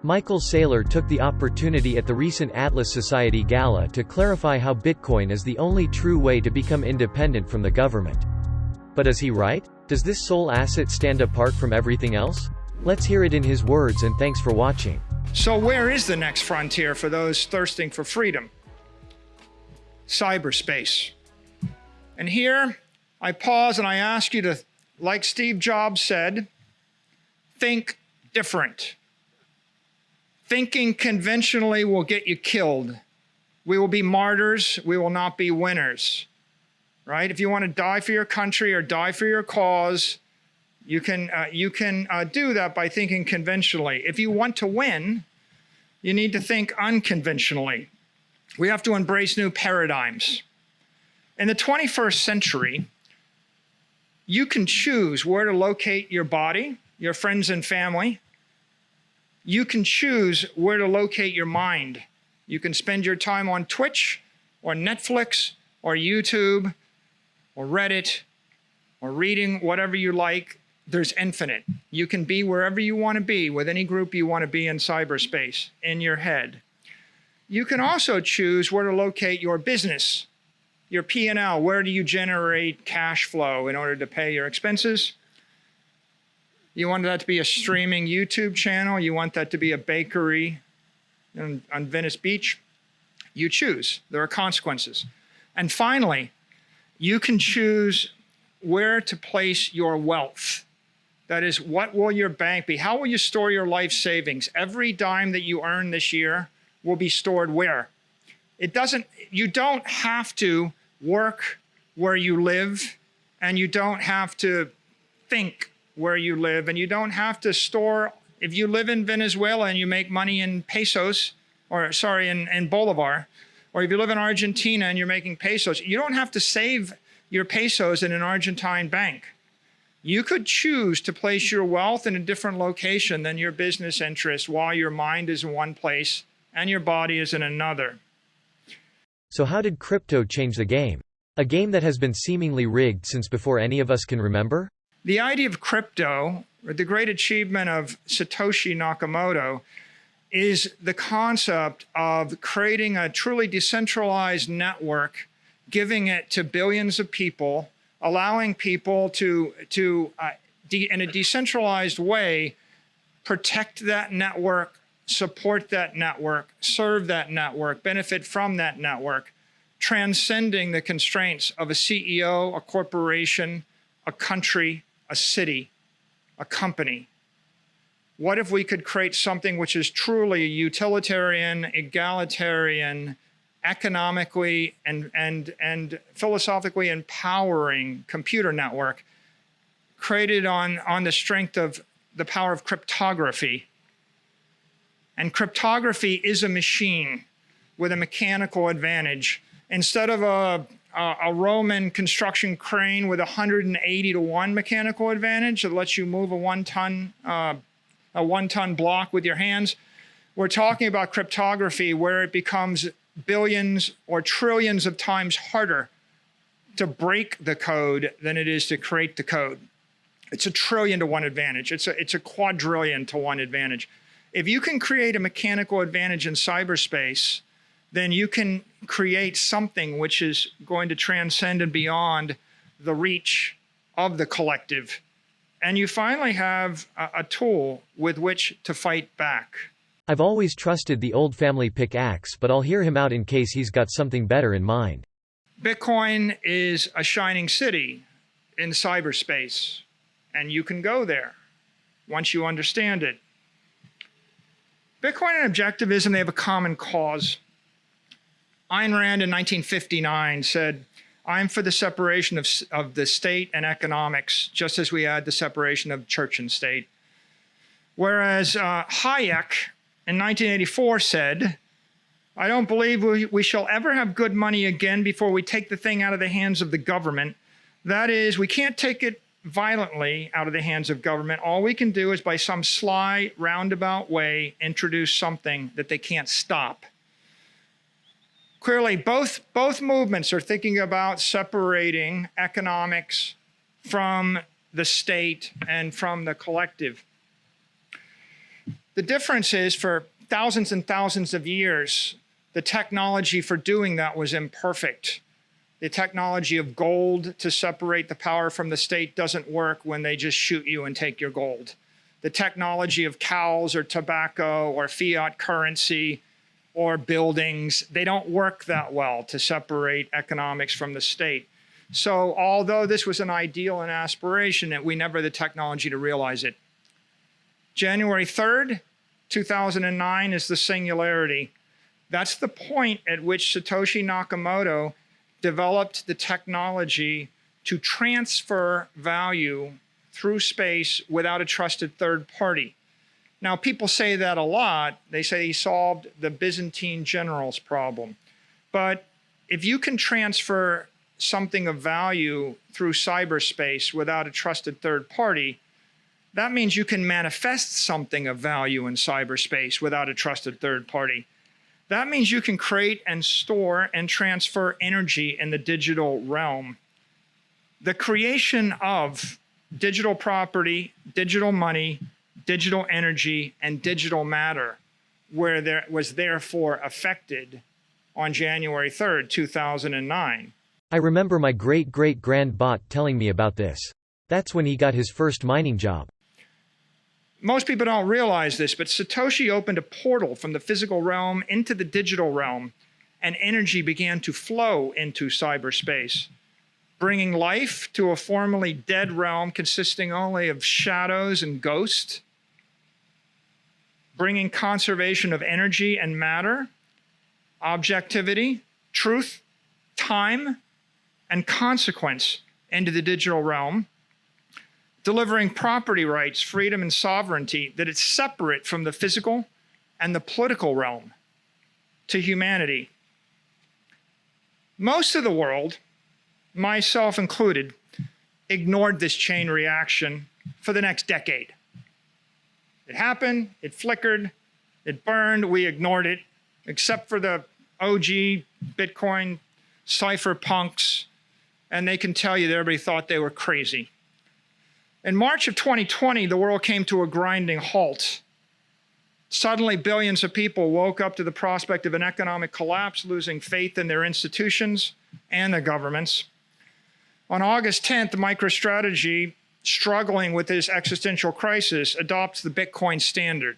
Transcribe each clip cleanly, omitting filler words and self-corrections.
Michael Saylor took the opportunity at the recent Atlas Society Gala to clarify how Bitcoin is the only true way to become independent from the government. But is he right? Does this sole asset stand apart from everything else? Let's hear it in his words, and thanks for watching. So where is the next frontier for those thirsting for freedom? Cyberspace. And here I pause and I ask you to, like Steve Jobs said, think different. Thinking conventionally will get you killed. We will be martyrs. We will not be winners, right? If you want to die for your country or die for your cause, you can do that by thinking conventionally. If you want to win, you need to think unconventionally. We have to embrace new paradigms. In the 21st century, you can choose where to locate your body, your friends and family. You can choose where to locate your mind. You can spend your time on Twitch or Netflix or YouTube or Reddit or reading whatever you like. There's infinite. You can be wherever you want to be with any group you want to be in cyberspace, in your head. You can also choose where to locate your business, your P&L. Where do you generate cash flow in order to pay your expenses? You want that to be a streaming YouTube channel? You want that to be a bakery on Venice Beach? You choose. There are consequences. And finally, you can choose where to place your wealth. That is, what will your bank be? How will you store your life savings? Every dime that you earn this year will be stored where? You don't have to work where you live, and you don't have to think where you live, and you don't have to store. If you live in Venezuela and you make money in pesos, or sorry, in Bolivar, or if you live in Argentina and you're making pesos, you don't have to save your pesos in an Argentine bank. You could choose to place your wealth in a different location than your business interests while your mind is in one place and your body is in another. So how did crypto change the game? A game that has been seemingly rigged since before any of us can remember? The idea of crypto, or the great achievement of Satoshi Nakamoto, is the concept of creating a truly decentralized network, giving it to billions of people, allowing people to in a decentralized way, protect that network, support that network, serve that network, benefit from that network, transcending the constraints of a CEO, a corporation, a country, a city, a company. What if we could create something which is truly utilitarian, egalitarian, economically and philosophically empowering computer network created on the strength of the power of cryptography? And cryptography is a machine with a mechanical advantage. Instead of a Roman construction crane with 180 to 1 mechanical advantage that lets you move a one-ton block with your hands, we're talking about cryptography where it becomes billions or trillions of times harder to break the code than it is to create the code. It's a trillion to 1 advantage. It's a quadrillion to 1 advantage. If you can create a mechanical advantage in cyberspace, then you can create something which is going to transcend and beyond the reach of the collective. And you finally have a tool with which to fight back. I've always trusted the old family pickaxe, but I'll hear him out in case he's got something better in mind. Bitcoin is a shining city in cyberspace, and you can go there once you understand it. Bitcoin and objectivism, they have a common cause. Ayn Rand in 1959 said, "I'm for the separation of the state and economics, just as we had the separation of church and state." Whereas Hayek in 1984 said, "I don't believe we shall ever have good money again before we take the thing out of the hands of the government. That is, we can't take it violently out of the hands of government. All we can do is by some sly, roundabout way, introduce something that they can't stop." Clearly, both movements are thinking about separating economics from the state and from the collective. The difference is for thousands and thousands of years, the technology for doing that was imperfect. The technology of gold to separate the power from the state doesn't work when they just shoot you and take your gold. The technology of cows or tobacco or fiat currency or buildings, they don't work that well to separate economics from the state. So although this was an ideal and aspiration, we never had the technology to realize it. January 3rd, 2009 is the singularity. That's the point at which Satoshi Nakamoto developed the technology to transfer value through space without a trusted third party. Now, people say that a lot. They say he solved the Byzantine generals problem. But if you can transfer something of value through cyberspace without a trusted third party, that means you can manifest something of value in cyberspace without a trusted third party. That means you can create and store and transfer energy in the digital realm. The creation of digital property, digital money, digital energy, and digital matter was therefore affected on January 3rd, 2009. I remember my great-great-grandbot telling me about this. That's when he got his first mining job. Most people don't realize this, but Satoshi opened a portal from the physical realm into the digital realm, and energy began to flow into cyberspace, bringing life to a formerly dead realm consisting only of shadows and ghosts, bringing conservation of energy and matter, objectivity, truth, time, and consequence into the digital realm, delivering property rights, freedom, and sovereignty that is separate from the physical and the political realm to humanity. Most of the world, myself included, ignored this chain reaction for the next decade. It happened, it flickered, it burned, we ignored it, except for the OG Bitcoin cypherpunks, and they can tell you that everybody thought they were crazy. In March of 2020, the world came to a grinding halt. Suddenly, billions of people woke up to the prospect of an economic collapse, losing faith in their institutions and their governments. On August 10th, MicroStrategy, struggling with this existential crisis, adopts the Bitcoin standard.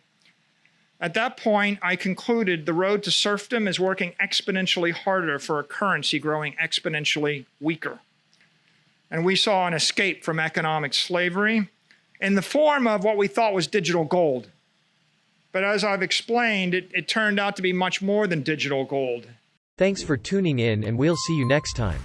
At that point, I concluded the road to serfdom is working exponentially harder for a currency growing exponentially weaker. And we saw an escape from economic slavery in the form of what we thought was digital gold. But as I've explained, it turned out to be much more than digital gold. Thanks for tuning in, and we'll see you next time.